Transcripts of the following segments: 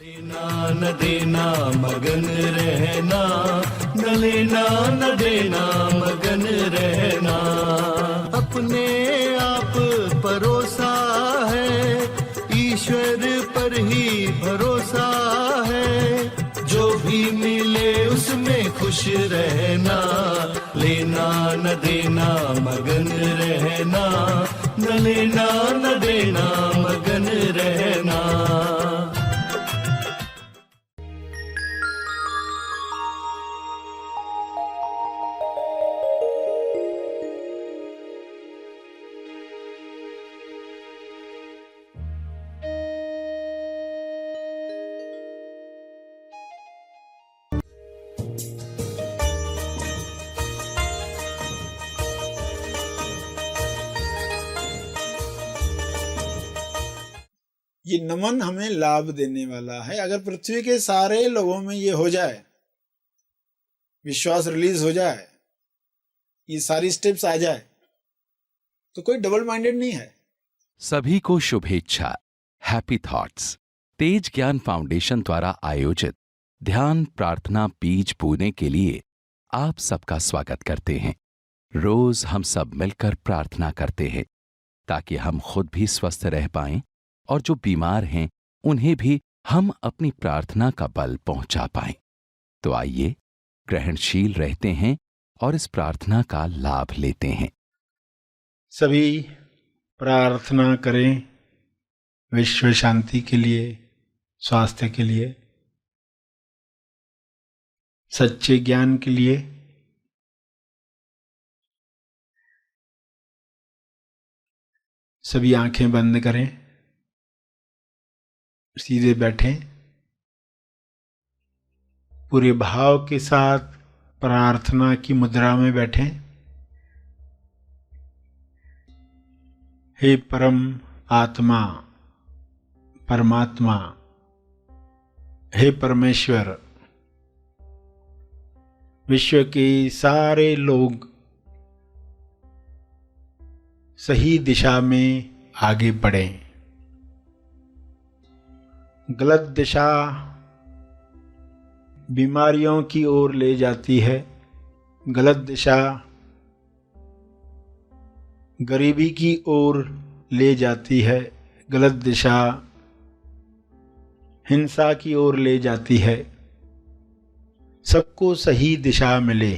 लेना न देना मगन रहना, न लेना न देना मगन रहना। अपने आप परोसा है, ईश्वर पर ही भरोसा है। जो भी मिले उसमें खुश रहना, लेना न देना मगन रहना, न लेना न देना मगन रहना। ये नमन हमें लाभ देने वाला है। अगर पृथ्वी के सारे लोगों में ये हो जाए, विश्वास रिलीज हो जाए, ये सारी स्टेप्स आ जाए, तो कोई डबल माइंडेड नहीं है। सभी को शुभेच्छा। हैप्पी थॉट्स तेज ज्ञान फाउंडेशन द्वारा आयोजित ध्यान प्रार्थना बीज बोने के लिए आप सबका स्वागत करते हैं। रोज हम सब मिलकर प्रार्थना करते हैं ताकि हम खुद भी स्वस्थ रह पाएं और जो बीमार हैं उन्हें भी हम अपनी प्रार्थना का बल पहुंचा पाएं। तो आइए ग्रहणशील रहते हैं और इस प्रार्थना का लाभ लेते हैं। सभी प्रार्थना करें विश्व शांति के लिए, स्वास्थ्य के लिए, सच्चे ज्ञान के लिए। सभी आंखें बंद करें, सीधे बैठें, पूरे भाव के साथ प्रार्थना की मुद्रा में बैठें। हे परम आत्मा, परमात्मा, हे परमेश्वर, विश्व के सारे लोग सही दिशा में आगे बढ़ें। गलत दिशा बीमारियों की ओर ले जाती है, गलत दिशा गरीबी की ओर ले जाती है, गलत दिशा हिंसा की ओर ले जाती है। सबको सही दिशा मिले,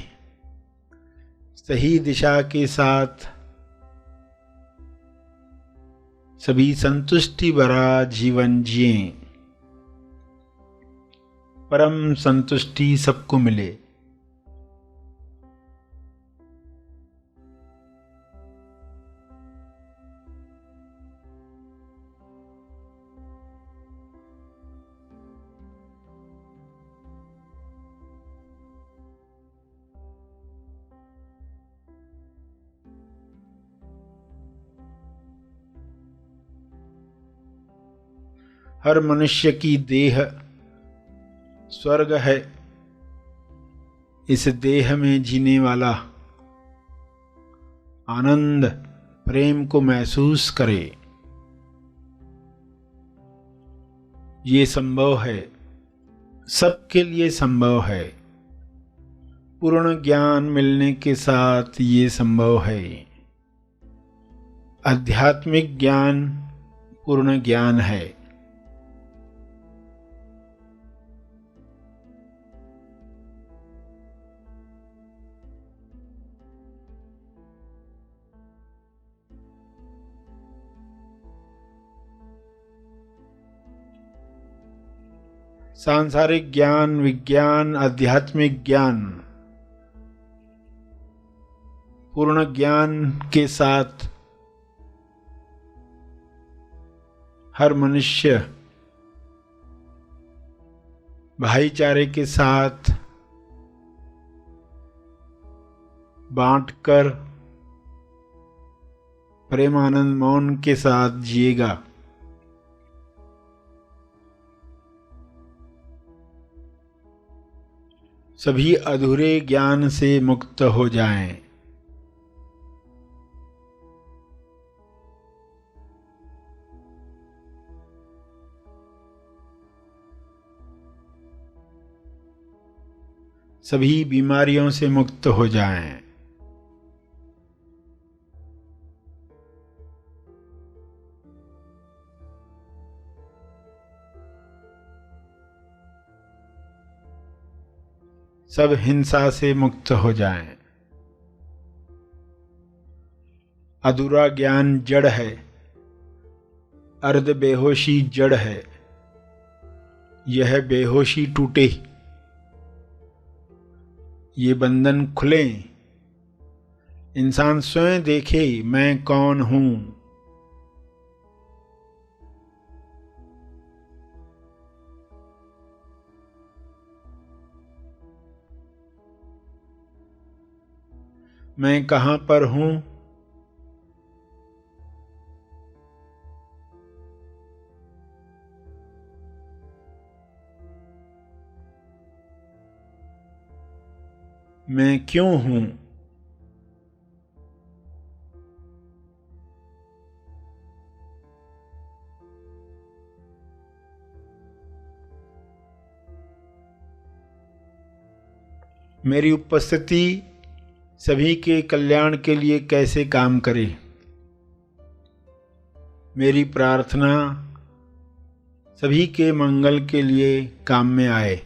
सही दिशा के साथ सभी संतुष्टि भरा जीवन जिएं, परम संतुष्टि सबको मिले। हर मनुष्य की देह स्वर्ग है। इस देह में जीने वाला आनंद, प्रेम को महसूस करे। ये संभव है, सबके लिए संभव है। पूर्ण ज्ञान मिलने के साथ ये संभव है। आध्यात्मिक ज्ञान पूर्ण ज्ञान है। सांसारिक ज्ञान, विज्ञान, आध्यात्मिक ज्ञान पूर्ण ज्ञान के साथ हर मनुष्य भाईचारे के साथ बांटकर प्रेमानंद मौन के साथ जिएगा। सभी अधूरे ज्ञान से मुक्त हो जाएं। सभी बीमारियों से मुक्त हो जाएं। सब हिंसा से मुक्त हो जाएं। अधूरा ज्ञान जड़ है, अर्ध बेहोशी जड़ है, यह बेहोशी टूटे, ये बंधन खुले, इंसान स्वयं देखे मैं कौन हूं। मैं कहां पर हूं? मैं क्यों हूं? मेरी उपस्थिति सभी के कल्याण के लिए कैसे काम करे? मेरी प्रार्थना सभी के मंगल के लिए काम में आए।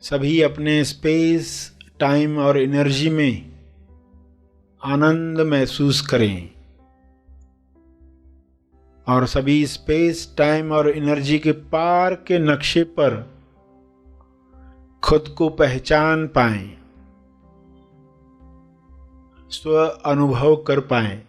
सभी अपने स्पेस, टाइम और एनर्जी में आनंद महसूस करें और सभी स्पेस, टाइम और एनर्जी के पार के नक्शे पर खुद को पहचान पाएं, स्व अनुभव कर पाएं।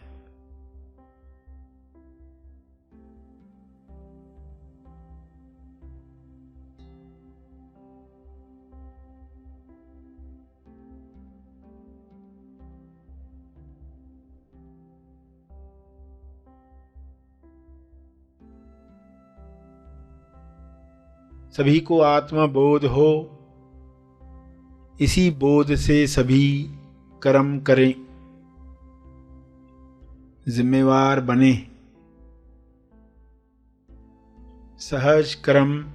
सभी को आत्मबोध हो, इसी बोध से सभी कर्म करें, जिम्मेवार बने। सहज कर्म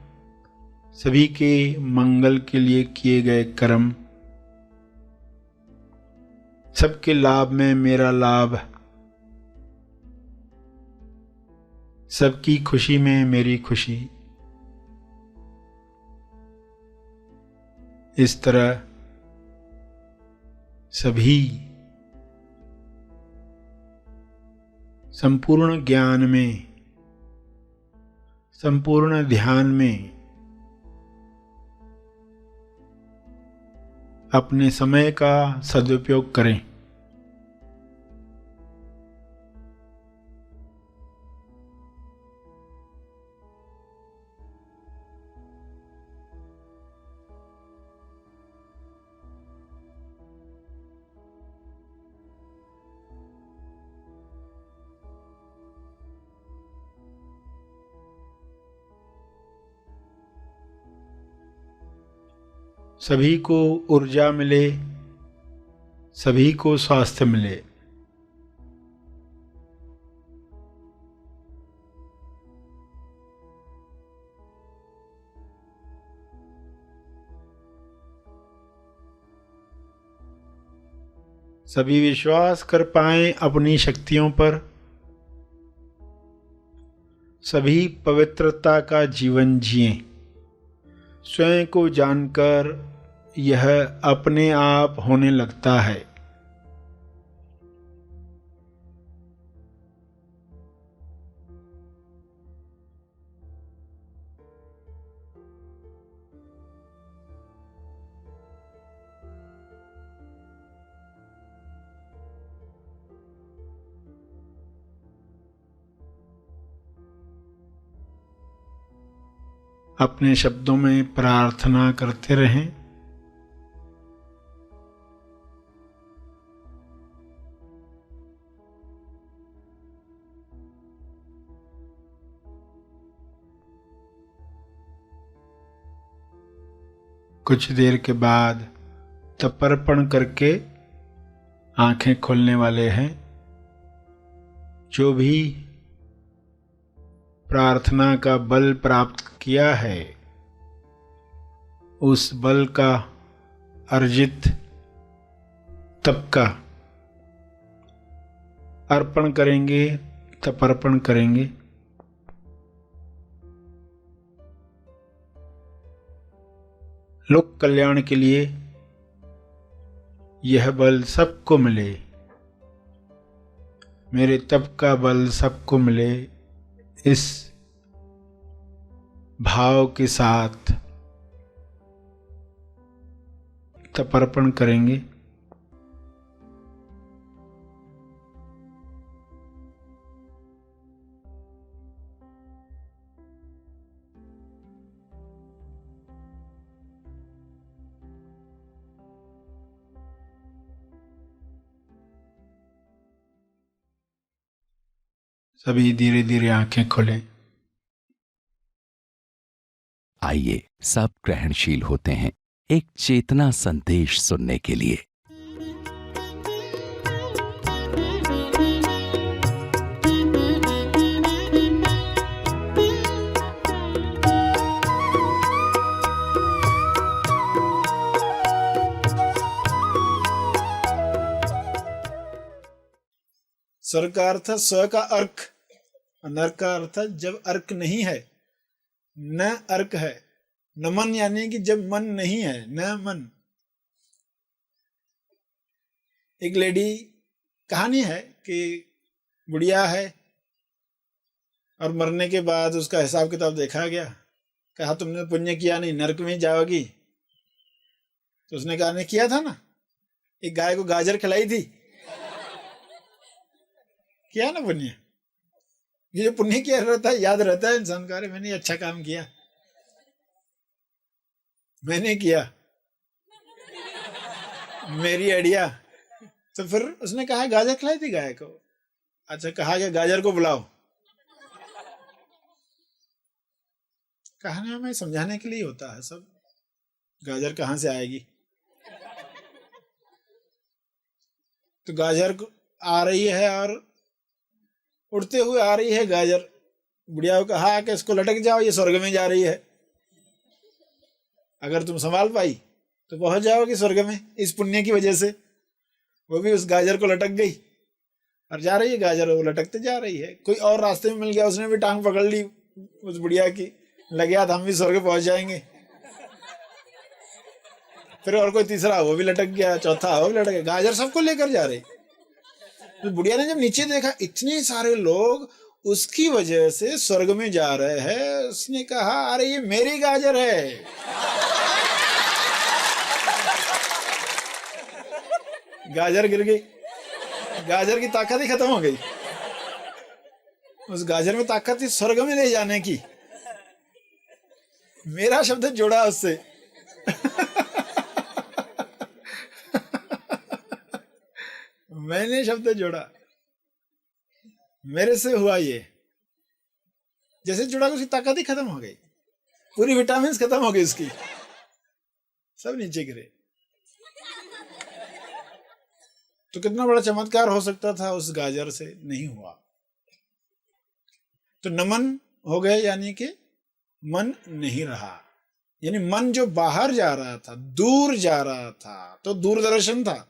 सभी के मंगल के लिए किए गए कर्म, सबके लाभ में मेरा लाभ, सबकी खुशी में मेरी खुशी। इस तरह सभी संपूर्ण ज्ञान में, संपूर्ण ध्यान में अपने समय का सदुपयोग करें। सभी को ऊर्जा मिले, सभी को स्वास्थ्य मिले। सभी विश्वास कर पाएं अपनी शक्तियों पर, सभी पवित्रता का जीवन जिएं। स्वयं को जानकर यह अपने आप होने लगता है। अपने शब्दों में प्रार्थना करते रहें। कुछ देर के बाद तर्पण करके आंखें खोलने वाले हैं। जो भी प्रार्थना का बल प्राप्त किया है उस बल का अर्जित तप का अर्पण करेंगे, तर्पण करेंगे। लोक कल्याण के लिए यह बल सबको मिले, मेरे तप का बल सबको मिले, इस भाव के साथ तर्पण करेंगे। सभी धीरे धीरे आंखें खोलें। आइए सब ग्रहणशील होते हैं एक चेतना संदेश सुनने के लिए। स्वर का अर्थ है स्व का अर्क, नर का अर्थ है जब अर्क नहीं है, न अर्क है। नमन यानी कि जब मन नहीं है, न मन। एक लेडी, कहानी है कि बुढ़िया है और मरने के बाद उसका हिसाब किताब देखा गया। कहा तुमने पुण्य किया नहीं, नरक में जाओगी। तो उसने कहा नहीं किया था ना, एक गाय को गाजर खिलाई थी, किया ना पुण्य। ये जो पुण्य किया रहता है, याद रहता है इंसान का, अरे मैंने अच्छा काम किया, मैंने किया, मेरी आइडिया। तो फिर उसने कहा गाजर खिलाई थी गाय को। अच्छा, कहा गया गाजर को बुलाओ। कहानी में समझाने के लिए होता है सब, गाजर कहां से आएगी। तो गाजर आ रही है और उड़ते हुए आ रही है गाजर। बुढ़िया को कहा कि इसको लटक जाओ, ये स्वर्ग में जा रही है, अगर तुम संभाल पाई तो पहुंच जाओगी स्वर्ग में इस पुण्य की वजह से। वो भी उस गाजर को लटक गई और जा रही है गाजर, वो लटकते जा रही है। कोई और रास्ते में मिल गया, उसने भी टांग पकड़ ली उस बुढ़िया की, लग गया था हम भी स्वर्ग पहुंच जाएंगे। फिर और कोई तीसरा, वो भी लटक गया, चौथा वो भी लटक गया, गाजर सबको लेकर जा रही। तो बुढ़िया ने जब नीचे देखा इतने सारे लोग उसकी वजह से स्वर्ग में जा रहे हैं, उसने कहा अरे ये मेरी गाजर है। गाजर गिर गई, गाजर की ताकत ही खत्म हो गई। उस गाजर में ताकत थी स्वर्ग में ले जाने की। मेरा शब्द जोड़ा उससे। मैंने शब्द जोड़ा, मेरे से हुआ ये। जैसे जुड़ा, उसकी ताकत ही खत्म हो गई, पूरी विटामिन खत्म हो गई उसकी, सब नीचे गिरे। तो कितना बड़ा चमत्कार हो सकता था उस गाजर से, नहीं हुआ। तो नमन हो गए, यानी कि मन नहीं रहा, यानी मन जो बाहर जा रहा था, दूर जा रहा था, तो दूरदर्शन था,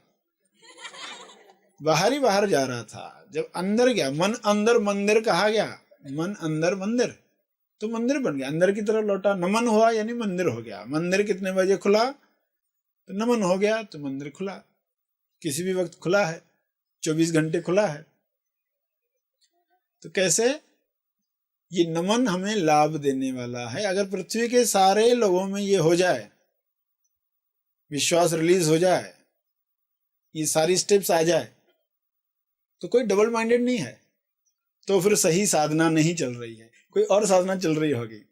बाहर ही बाहर जा रहा था। जब अंदर गया, मन अंदर मंदिर कहा गया, मन अंदर मंदिर, तो मंदिर बन गया, अंदर की तरफ लौटा। नमन हुआ यानी मंदिर हो गया। मंदिर कितने बजे खुला, तो नमन हो गया तो मंदिर खुला। किसी भी वक्त खुला है, 24 घंटे खुला है। तो कैसे ये नमन हमें लाभ देने वाला है। अगर पृथ्वी के सारे लोगों में ये हो जाए, विश्वास रिलीज हो जाए, ये सारी स्टेप्स आ जाए, तो कोई डबल माइंडेड नहीं है, तो फिर सही साधना नहीं चल रही है, कोई और साधना चल रही होगी।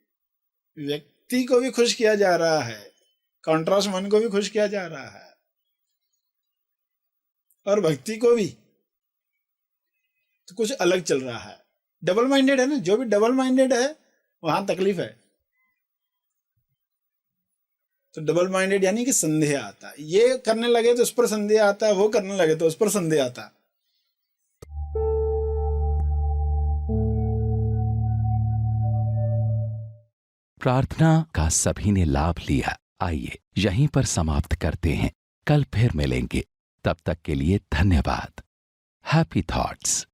व्यक्ति को भी खुश किया जा रहा है, कॉन्ट्रास्ट मन को भी खुश किया जा रहा है, और भक्ति को भी। तो कुछ अलग चल रहा है, डबल माइंडेड है ना। जो भी डबल माइंडेड है वहां तकलीफ है। तो डबल माइंडेड यानी कि संदेह आता है, ये करने लगे तो उस पर संदेह आता है, वो करने लगे तो उस पर संदेह आता है। प्रार्थना का सभी ने लाभ लिया। आइए यहीं पर समाप्त करते हैं, कल फिर मिलेंगे। तब तक के लिए धन्यवाद। Happy thoughts.